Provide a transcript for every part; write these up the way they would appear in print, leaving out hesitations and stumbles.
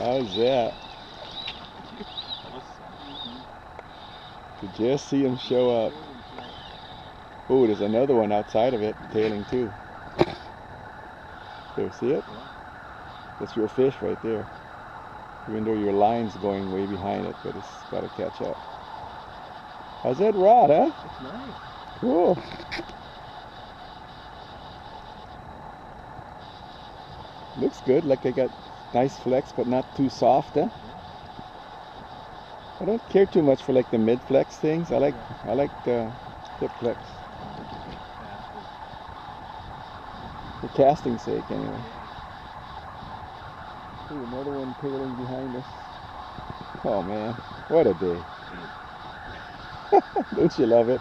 How's that? Did you just see him show up? Oh, there's another one outside of it, tailing too. There, see it? That's your fish right there. Even though your line's going way behind it, but it's got to catch up. How's that rod, huh? It's nice. Cool. Looks good, like I got nice flex, but not too soft, huh? I don't care too much for like the mid flex things. I like the tip flex. For casting sake, anyway. Ooh, another one tailing behind us. Oh man, what a day. Don't you love it?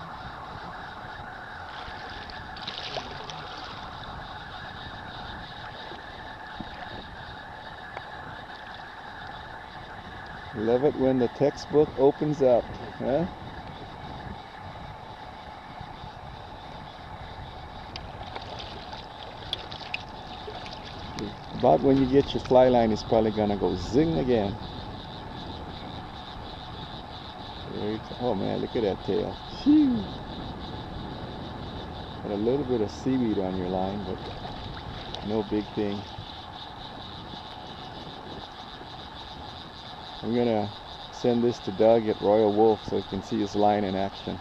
Love it when the textbook opens up, huh? About when you get your fly line, it's probably gonna go zing again. Oh man, look at that tail. Phew. Got a little bit of seaweed on your line, but no big thing. I'm gonna send this to Doug at Royal Wolf so he can see his line in action.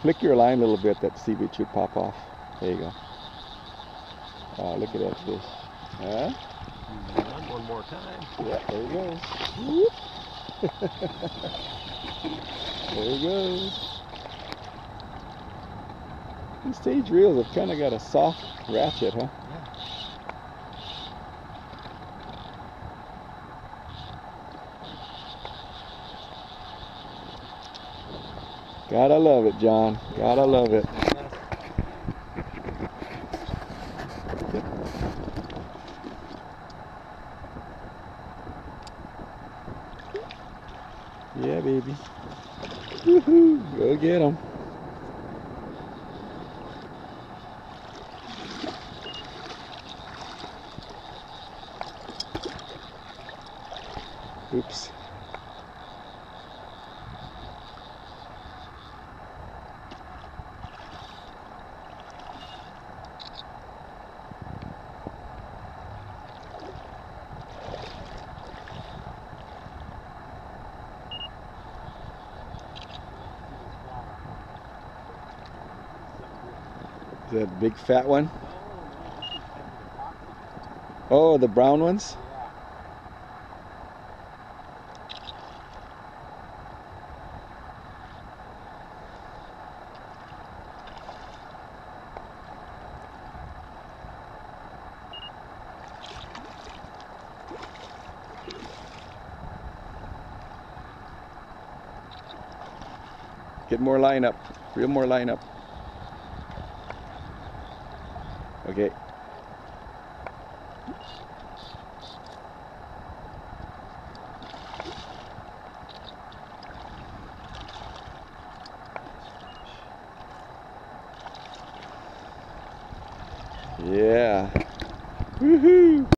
Flick your line a little bit, that seaweed should pop off. There you go. Oh, look at that fish. Huh? One more time. Yeah, there he goes. There he goes. These stage reels have kind of got a soft ratchet, huh? Yeah. Gotta love it, John. Gotta love it. Yeah, baby. Woohoo! Go get 'em. Oops. Is that a big fat one? Oh, the brown ones? Get more line up. Reel more line up. Okay. Yeah. Woohoo!